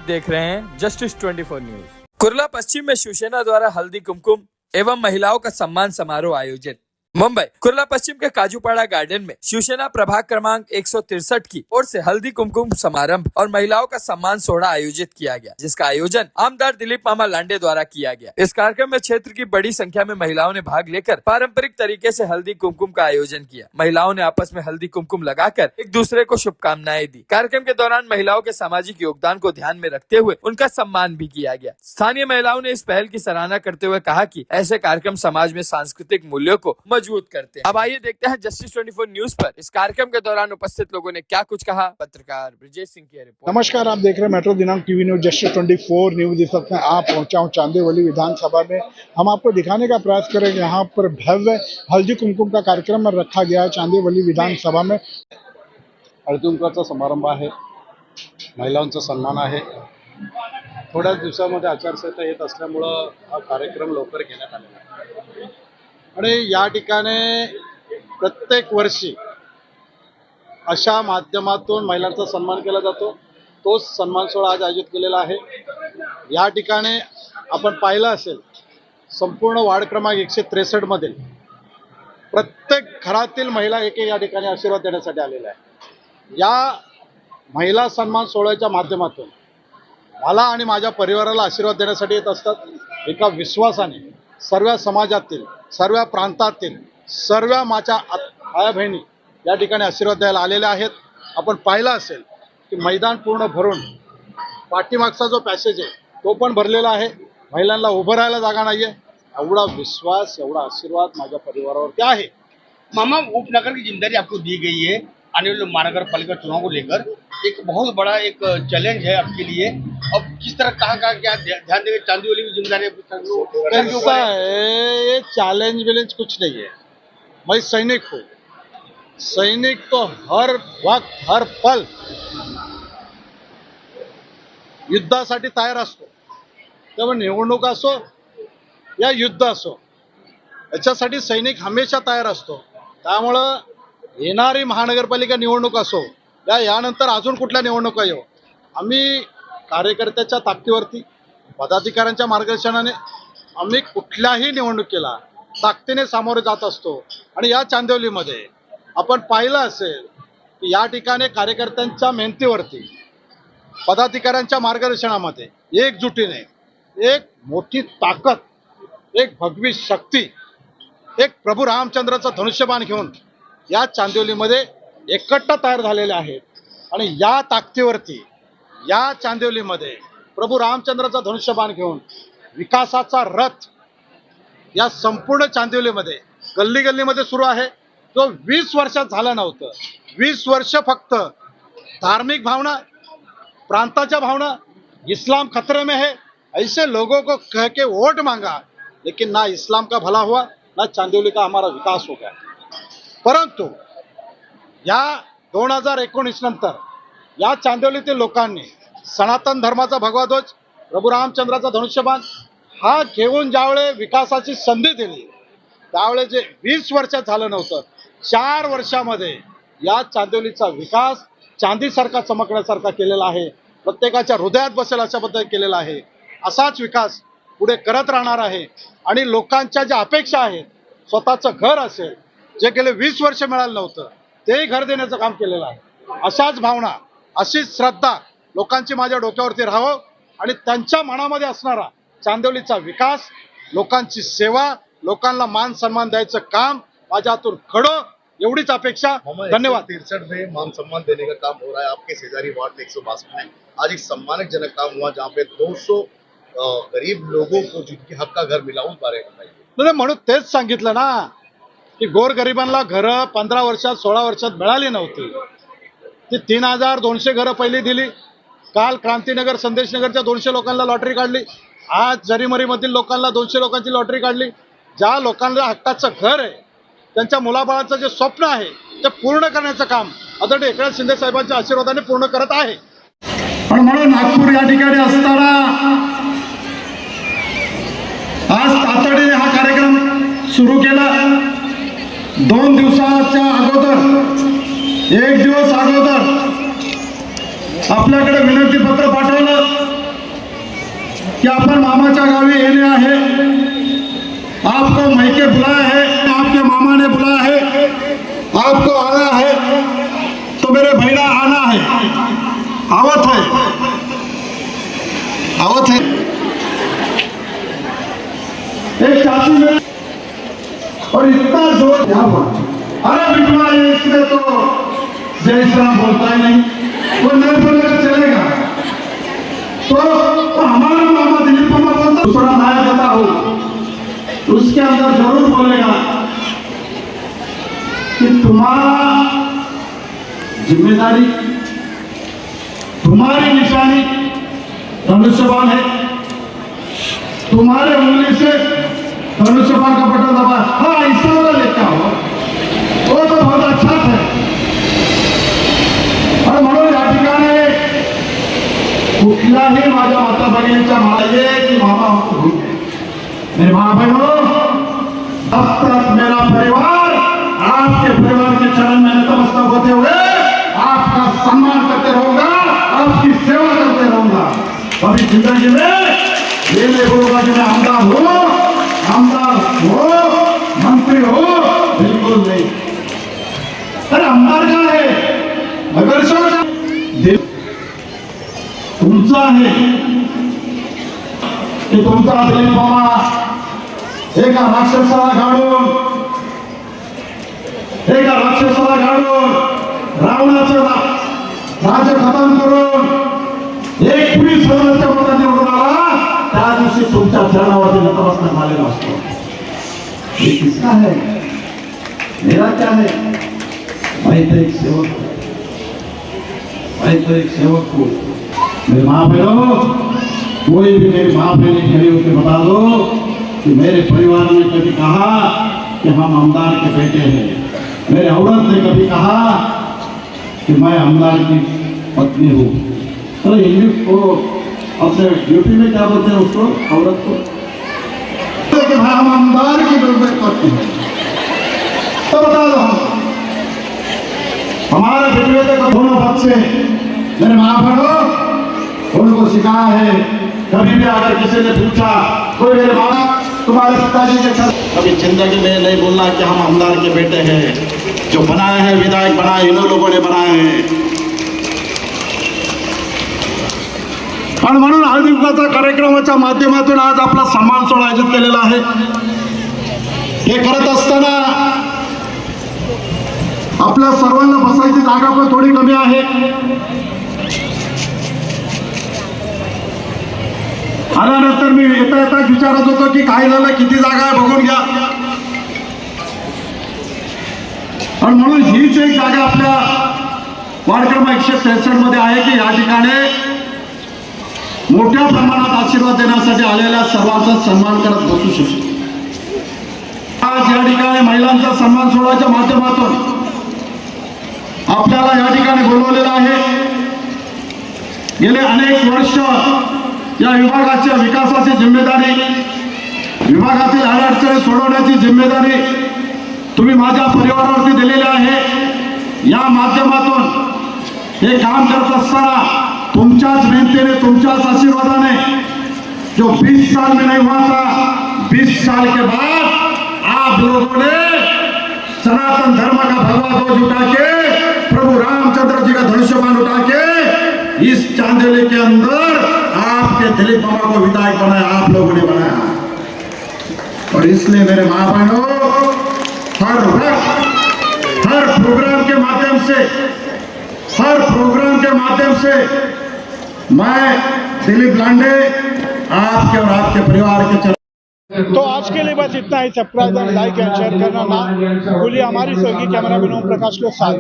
देख रहे हैं जस्टिस 24 न्यूज। कुर्ला पश्चिम में शिवसेना द्वारा हल्दी कुमकुम एवं महिलाओं का सम्मान समारोह आयोजित। मुंबई कुर्ला पश्चिम के काजूपाड़ा गार्डन में शिवसेना प्रभाग क्रमांक 163 की ओर से हल्दी कुमकुम समारंभ और महिलाओं का सम्मान सोहरा आयोजित किया गया, जिसका आयोजन आमदार दिलीप मामा लांडे द्वारा किया गया। इस कार्यक्रम में क्षेत्र की बड़ी संख्या में महिलाओं ने भाग लेकर पारंपरिक तरीके से हल्दी कुमकुम का आयोजन किया। महिलाओं ने आपस में हल्दी कुमकुम लगाकर एक दूसरे को शुभकामनाएं दी। कार्यक्रम के दौरान महिलाओं के सामाजिक योगदान को ध्यान में रखते हुए उनका सम्मान भी किया गया। स्थानीय महिलाओं ने इस पहल की सराहना करते हुए कहा कि ऐसे कार्यक्रम समाज में सांस्कृतिक मूल्यों को मजबूत करते हैं। अब आइए देखते हैं जस्टिस 24 न्यूज पर इस कार्यक्रम के दौरान उपस्थित लोगों ने क्या कुछ कहा। पत्रकार ब्रजेश सिंह की रिपोर्ट। नमस्कार, आप देख रहे हैं मेट्रो दिनांक टीवी न्यूज जस्टिस 24 न्यूज। इस वक्त आप पहुंचा हूं चांदीवली विधानसभा में। हम आपको दिखाने का प्रयास करेंगे यहाँ पर भव्य हल्दी कुमकुम का कार्यक्रम रखा गया है चांदीवली विधानसभा में। हळदी कुंकवाचा समारंभ आहे, महिलांचा सन्मान आहे। थोड्याच दिवसामध्ये आचारसंहिता येत असल्यामुळं हा कार्यक्रम लवकर घेण्यात आलेला आहे आणि या ठिकाणी प्रत्येक वर्षी अशा माध्यमातून महिलांचा सन्मान केला जातो। तोच सन्मान सोहळा आज आयोजित केलेला आहे। या ठिकाणी आपण पाहिलं असेल, संपूर्ण वार्ड क्रमांक 163 मधील प्रत्येक घरातील महिला एक या ठिकाणी आशीर्वाद देण्यासाठी आलेल्या आहे। या महिला सन्मान सोहळ्याच्या माध्यमातून मला आणि माझ्या परिवाराला आशीर्वाद देण्यासाठी येत असतात। एका विश्वासाने सर्व समाजातील, सर्व प्रांतातील, सर्व माझ्या आया बहिणी या ठिकाणी आशीर्वाद द्यायला आलेल्या आहेत। आपण पाहिलं असेल की मैदान पूर्ण भरून पाठीमागचा जो पॅसेज आहे तो पण भरलेला आहे। महिलांना उभं राहायला जागा नाहीये। एवढा विश्वास, एवढा आशीर्वाद माझ्या परिवारावरती आहे। मामा, उपनगर की जिम्मेदारी आपको दी गई है। आने वाले महानगर पालिका चुनाव को लेकर एक बहुत बड़ा एक चैलेंज है आपके लिए। अब किस तरह कहाँ क्या ध्यान देंगे? चांदीवली की जिम्मेदारी कैसा है, ये चैलेंज विलेंज कुछ नहीं है। मैं सैनिक हूँ। सैनिक तो हर वक्त, हर पल युद्धासाठी तयार असतो। त्यामुळे निवडणूक असो या युद्ध असो, याच्यासाठी सैनिक हमेशा तयार असतो। त्यामुळं येणारी महानगरपालिका निवडणूक असो या यानंतर अजून कुठल्या निवडणुका येऊ, आम्ही कार्यकर्त्याच्या ताकदीवरती, पदाधिकाऱ्यांच्या मार्गदर्शनाने आम्ही कुठल्याही निवडणुकीला ताकदीने सामोरे जात असतो। आणि या चांदिवलीमध्ये आपण पाहिलं असेल की या ठिकाणी कार्यकर्त्यांच्या मेहनतीवरती, पदाधिकाऱ्यांच्या मार्गदर्शनामध्ये एकजुटीने एक मोठी ताकद, एक भगवी शक्ती, एक प्रभू रामचंद्राचं धनुष्यबाण घेऊन या चांदिवलीमध्ये एकट्टा तयार झालेले आहेत। आणि या ताकदीवरती या चांदिवलीमध्ये प्रभू रामचंद्राचं धनुष्यबाण घेऊन विकासाचा रथ या संपूर्ण चांदिवलीमध्ये गल्ली गल्लीमध्ये सुरू आहे, जो 20 वर्षात झालं नव्हतं। 20 वर्ष फक्त धार्मिक भावना, प्रांताच्या भावना, इस्लाम खतरे में है, ऐसे लोगों को कह के वोट मांगा, लेकिन ना इस्लाम का भला हुआ, ना चांदिवली का हमारा विकास हो गया। परंतु या 2019 नंतर या चांदिवलीतील लोकांनी सनातन धर्माचा भगवा ध्वज, प्रभू रामचंद्राचा धनुष्यबाण हा घेऊन ज्यावेळे विकासाची संधी दिली, त्यावेळे जे 20 वर्षात झालं नव्हतं, 4 वर्षामध्ये या चांदिवलीचा विकास चांदीसारखा चमकण्यासारखा केलेला आहे। प्रत्येकाच्या हृदयात बसेल अशा पद्धतीने केलेला आहे। असाच विकास पुढे करत राहणार आहे। आणि लोकांच्या ज्या अपेक्षा आहेत, स्वतःचं घर असेल, जे गेले 20 वर्ष मिळालं नव्हतं तेही घर देण्याचं काम केलेलं आहे। अशाच भावना, अशीच श्रद्धा लोकांची माझ्या डोक्यावरती राहावं आणि त्यांच्या मनामध्ये असणारा चांदिवलीचा विकास, लोकांची सेवा, लोकांना मान सन्मान द्यायचं काम माझ्या हातून घडो, एवढीच अपेक्षा। धन्यवाद। 63 में मान सम्मान देने का काम हो रहा है आपके शेजारी वार्ड 162 में। आज एक सम्मानजनक काम हुआ जहाँ पे 200 गरीब लोगों को जिनके हक का घर मिला, उस बारे में बताइए। म्हणून तेच सांगितलं ना की गोरगरिबांना घरं 15 वर्षात 16 वर्षात मिळाली नव्हती। ती 3200 घरं पहिली दिली। काल क्रांतीनगर, संदेशनगरच्या 200 लोकांना लॉटरी काढली। आज जरीमरीमधील लोकांना 200 लोकांची लॉटरी काढली। ज्या लोकांना हक्काचं घर आहे, त्यांच्या मुलाबाळाचं जे स्वप्न आहे ते पूर्ण करण्याचं काम आदरणीय एकनाथ शिंदे साहेबांच्या आशीर्वादाने पूर्ण करत आहे। पण म्हणून नागपूर या ठिकाणी असताना आज तातडीने हा कार्यक्रम सुरू केला। 2 दिवसाच्या अगोदर, 1 दिवस अगोदर आपल्याकडे विनंती पत्र पाठवलं की आपण मामाच्या गावी येणे आहे, आपको मैके बुलाया है, आपके मामा ने बुलाया है, आपको आना है, तो मेरे भैया आना है, आवत है, आवत है। एक चाची में और इतना जोर क्या हुआ, अरे बिटवा ये इसमें तो जय श्रीराम बोलता ही नहीं, वो नहीं बोलेगा चलेगा, तो हमारा मामा दिलीप मामा बोलता, दूसरा नाया देता हो उसके अंदर जरूर बोलेगा कि तुम्हारा जिम्मेदारी, तुम्हारी निशानी धनुष्यबाण है, तुम्हारे उंगली से धनुष्यबाण का बटन दबा, हाँ ऐसा वाला लेता हो वो तो बहुत अच्छा है। और म्हणून या ठिकाणी कुठल्याही माझ्या माता भगिनीच्या मला ये की मामा हमको मेरे माँ बहनों, अब तक मेरा परिवार आपके परिवार के चरण में नतमस्तक होते हुए आपका सम्मान करते रहूंगा, आपकी सेवा करते रहूंगा। कभी जिंदगी में ये नहीं बोलूंगा कि मैं आमदार हो, मंत्री हो, बिल्कुल नहीं। अरे आमदार का है, नगरसेवक का दिल तुमचा है की तुमचा दिलीप मामा एका राक्षसाला गाडून रावणाचं राज्य खतम करून एक पुलिस सदस्य पदावर निवडून आला, त्या दिवशी तुमच्या चरणावरती नतमस्तक झालेला असतो। ये किसका है, मेरा क्या है, मैं तो एक सेवक हूँ। मेरे माँ बहनों, कोई भी मेरी माँ बहने खड़ी होकर बता दो कि मेरे परिवार ने कभी कहा कि हम आमदार के बेटे हैं, मेरे औरत ने कभी कहा कि मैं आमदार की पत्नी हूँ। तो इंग्लिश को अपने यूपी में क्या बोलते हैं उसको, औरत को, कि भाई हम आमदार की पत्नी हैं, तो बता दो हमारे बेटे को दोनों बच्चे मेरे माँ बहनों उनको सिखाया है। कभी भी अगर किसी ने पूछा कोई मेरे मामा तुम्हारे पिताजी के साथ, कभी जिंदगी में नहीं बोलना कि हम आमदार के बेटे हैं, जो बनाए हैं विधायक बनाए इन लोगों ने बनाए हैं। आणि म्हणून हळदी कुंकवाच्या कार्यक्रमाच्या माध्यमातून आज आपला सन्मान सोहळा आयोजित केलेला आहे। हे करत असताना आपल्या सर्वांना बसायची जागा पण थोडी कमी आहे। आल्यानंतर मी येता येता विचारत होतो की काय झालं, किती जागा आहे बघून घ्या, आणि म्हणून हीच एक जागा आपल्या वार्ड क्रमांक 163 मध्ये आहे की या ठिकाणी मोठ्या प्रमाणात आशीर्वाद देण्यासाठी आलेल्या सर्वांचा सन्मान करत बसू शकतो। आज या ठिकाणी महिलांचा सन्मान सोहळ्याच्या माध्यमातून आपल्याला या ठिकाणी बोलवलेलं आहे। गेले अनेक वर्ष या विभागाच्या विकासाची जिम्मेदारी, विभागातील अडचणी सोडवण्याची जिम्मेदारी तुम्ही माझ्या परिवारावरती दिलेली आहे। या माध्यमातून हे काम करत असताना तुमच्याच मेहनतीने, तुमच्याच आशीर्वादाने जो 20 साल में नहीं हुआ था, 20 साल के बाद आप लोगों ने सनातन धर्म का भगवा ध्वज उठा के, प्रभु रामचंद्र जी का धनुष्यबाण उठा के इस चांदेली के अंदर आपके दिलीप मामा को विधायक बनाया, आप लोगों ने बनाया। और इसलिए मेरे माँ बहनों, हर वक्त हर प्रोग्राम के माध्यम से मैं दिलीप लांडे आपके और आपके परिवार के चरण। तो आज के लिए बस इतना ही। सब्सक्राइब और लाइक एंड शेयर करना ना भूलिए। हमारी सहयोगी कैमरामैन ओम प्रकाश के साथ।